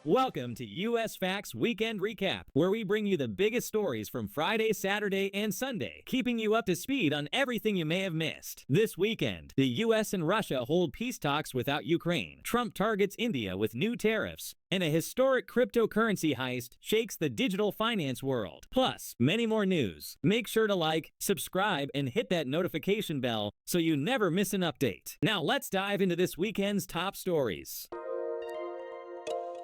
Welcome to US Facts Weekend Recap, where we bring you the biggest stories from Friday, Saturday, and Sunday, keeping you up to speed on everything you may have missed. This weekend, the US and Russia hold peace talks without Ukraine. Trump targets India with new tariffs, and a historic cryptocurrency heist shakes the digital finance world. Plus, many more news. Make sure to like, subscribe, and hit that notification bell so you never miss an update. Now let's dive into this weekend's top stories.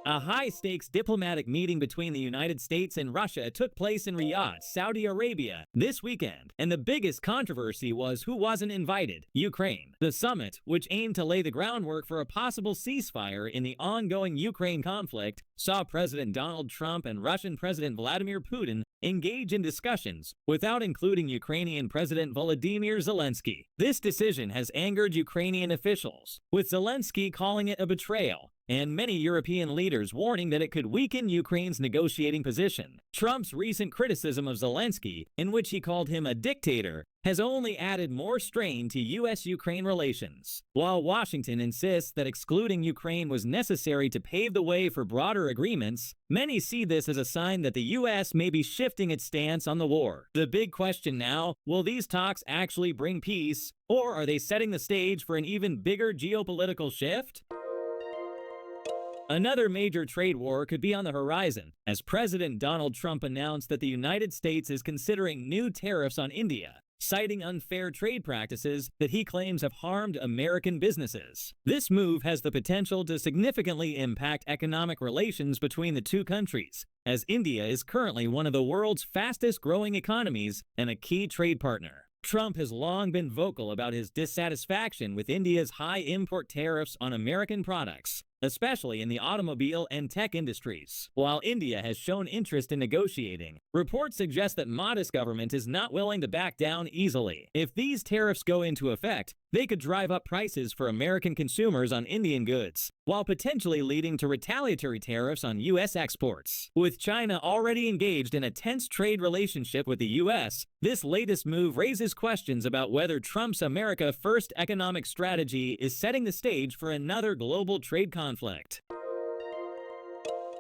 A high-stakes diplomatic meeting between the United States and Russia took place in Riyadh, Saudi Arabia, this weekend, and the biggest controversy was who wasn't invited: Ukraine. The summit, which aimed to lay the groundwork for a possible ceasefire in the ongoing Ukraine conflict, saw President Donald Trump and Russian President Vladimir Putin engage in discussions without including Ukrainian President Volodymyr Zelenskyy. This decision has angered Ukrainian officials, with Zelenskyy calling it a betrayal, and many European leaders warning that it could weaken Ukraine's negotiating position. Trump's recent criticism of Zelenskyy, in which he called him a dictator, has only added more strain to U.S.-Ukraine relations. While Washington insists that excluding Ukraine was necessary to pave the way for broader agreements, many see this as a sign that the U.S. may be shifting its stance on the war. The big question now: will these talks actually bring peace, or are they setting the stage for an even bigger geopolitical shift? Another major trade war could be on the horizon, as President Donald Trump announced that the United States is considering new tariffs on India, citing unfair trade practices that he claims have harmed American businesses. This move has the potential to significantly impact economic relations between the two countries, as India is currently one of the world's fastest-growing economies and a key trade partner. Trump has long been vocal about his dissatisfaction with India's high import tariffs on American products, especially in the automobile and tech industries. While India has shown interest in negotiating, reports suggest that modest government is not willing to back down easily. If these tariffs go into effect, they could drive up prices for American consumers on Indian goods, while potentially leading to retaliatory tariffs on U.S. exports. With China already engaged in a tense trade relationship with the U.S., this latest move raises questions about whether Trump's America First economic strategy is setting the stage for another global trade conflict.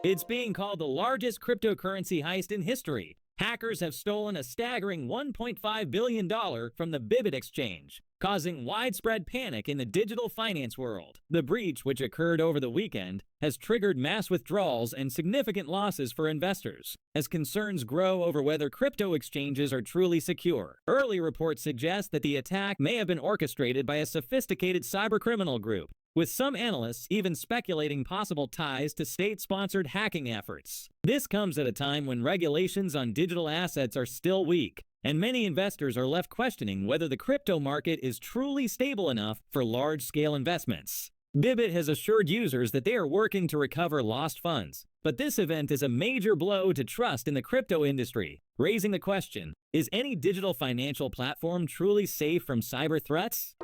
It's being called the largest cryptocurrency heist in history. Hackers have stolen a staggering $1.5 billion from the Bybit exchange, causing widespread panic in the digital finance world. The breach, which occurred over the weekend, has triggered mass withdrawals and significant losses for investors, as concerns grow over whether crypto exchanges are truly secure. Early reports suggest that the attack may have been orchestrated by a sophisticated cybercriminal group, with some analysts even speculating possible ties to state-sponsored hacking efforts. This comes at a time when regulations on digital assets are still weak, and many investors are left questioning whether the crypto market is truly stable enough for large-scale investments. Bybit has assured users that they are working to recover lost funds, but this event is a major blow to trust in the crypto industry, raising the question: is any digital financial platform truly safe from cyber threats?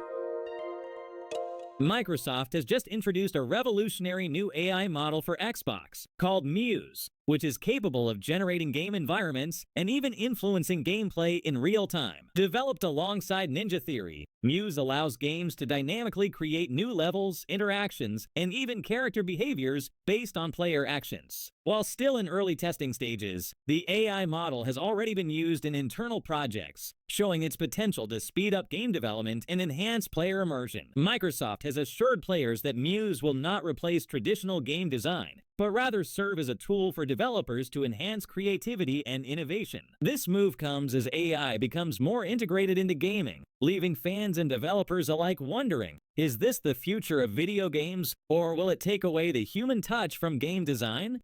Microsoft has just introduced a revolutionary new AI model for Xbox called Muse, which is capable of generating game environments and even influencing gameplay in real time. Developed alongside Ninja Theory, Muse allows games to dynamically create new levels, interactions, and even character behaviors based on player actions. While still in early testing stages, the AI model has already been used in internal projects, showing its potential to speed up game development and enhance player immersion. Microsoft has assured players that Muse will not replace traditional game design, but rather serve as a tool for developers to enhance creativity and innovation. This move comes as AI becomes more integrated into gaming, leaving fans and developers alike wondering: is this the future of video games, or will it take away the human touch from game design?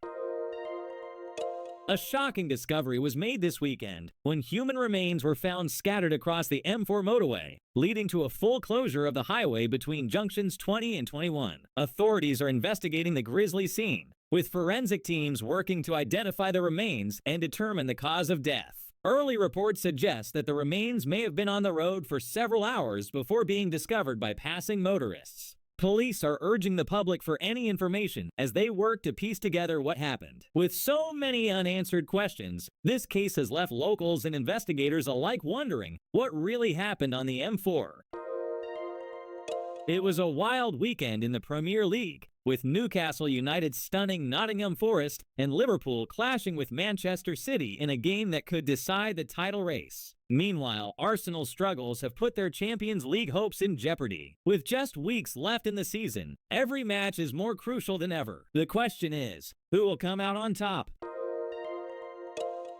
A shocking discovery was made this weekend when human remains were found scattered across the M4 motorway, leading to a full closure of the highway between junctions 20 and 21. Authorities are investigating the grisly scene, with forensic teams working to identify the remains and determine the cause of death. Early reports suggest that the remains may have been on the road for several hours before being discovered by passing motorists. Police are urging the public for any information as they work to piece together what happened. With so many unanswered questions, this case has left locals and investigators alike wondering what really happened on the M4. It was a wild weekend in the Premier League, with Newcastle United stunning Nottingham Forest and Liverpool clashing with Manchester City in a game that could decide the title race. Meanwhile, Arsenal's struggles have put their Champions League hopes in jeopardy. With just weeks left in the season, every match is more crucial than ever. The question is, who will come out on top?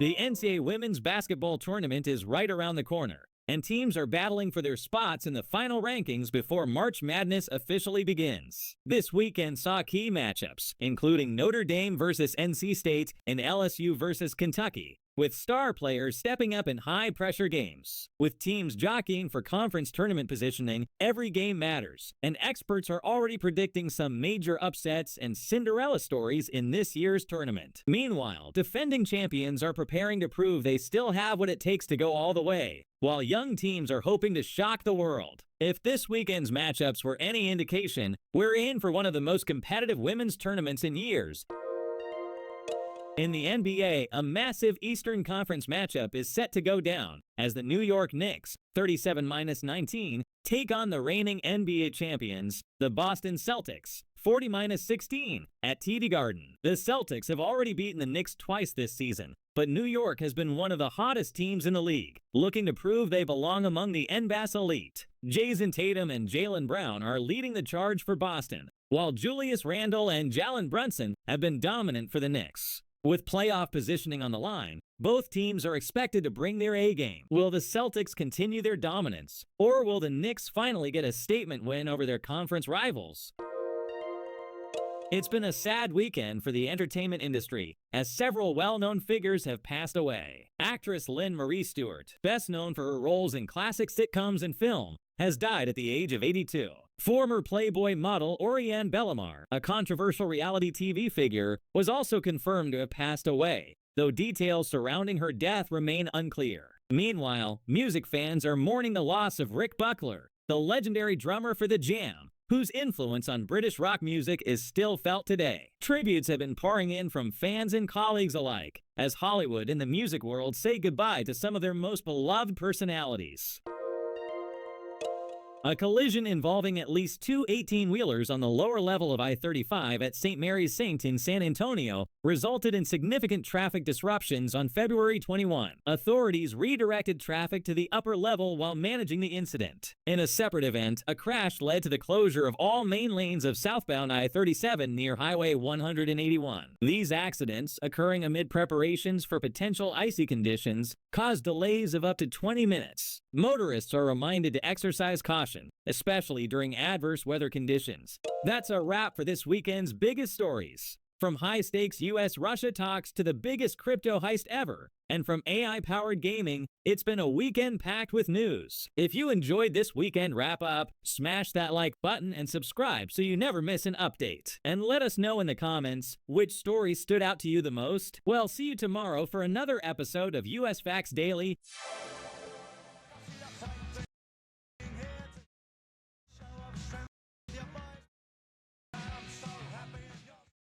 The NCAA women's basketball tournament is right around the corner, and teams are battling for their spots in the final rankings before March Madness officially begins. This weekend saw key matchups, including Notre Dame versus NC State and LSU versus Kentucky, with star players stepping up in high-pressure games. With teams jockeying for conference tournament positioning, every game matters, and experts are already predicting some major upsets and Cinderella stories in this year's tournament. Meanwhile, defending champions are preparing to prove they still have what it takes to go all the way, while young teams are hoping to shock the world. If this weekend's matchups were any indication, we're in for one of the most competitive women's tournaments in years. In the NBA, a massive Eastern Conference matchup is set to go down as the New York Knicks, 37-19, take on the reigning NBA champions, the Boston Celtics, 40-16, at TD Garden. The Celtics have already beaten the Knicks twice this season, but New York has been one of the hottest teams in the league, looking to prove they belong among the NBA elite. Jason Tatum and Jaylen Brown are leading the charge for Boston, while Julius Randle and Jalen Brunson have been dominant for the Knicks. With playoff positioning on the line, both teams are expected to bring their A-game. Will the Celtics continue their dominance, or will the Knicks finally get a statement win over their conference rivals? It's been a sad weekend for the entertainment industry, as several well-known figures have passed away. Actress Lynn Marie Stewart, best known for her roles in classic sitcoms and film, has died at the age of 82. Former Playboy model Oriane Bellamar, a controversial reality TV figure, was also confirmed to have passed away, though details surrounding her death remain unclear. Meanwhile, music fans are mourning the loss of Rick Buckler, the legendary drummer for The Jam, whose influence on British rock music is still felt today. Tributes have been pouring in from fans and colleagues alike, as Hollywood and the music world say goodbye to some of their most beloved personalities. A collision involving at least two 18-wheelers on the lower level of I-35 at St. Mary's Saint in San Antonio resulted in significant traffic disruptions on February 21. Authorities redirected traffic to the upper level while managing the incident. In a separate event, a crash led to the closure of all main lanes of southbound I-37 near Highway 181. These accidents, occurring amid preparations for potential icy conditions, caused delays of up to 20 minutes. Motorists are reminded to exercise caution, especially during adverse weather conditions. That's a wrap for this weekend's biggest stories. From high-stakes US-Russia talks to the biggest crypto heist ever, and from AI-powered gaming, it's been a weekend packed with news. If you enjoyed this weekend wrap-up, smash that like button and subscribe so you never miss an update. And let us know in the comments which story stood out to you the most. Well, see you tomorrow for another episode of US Facts Daily.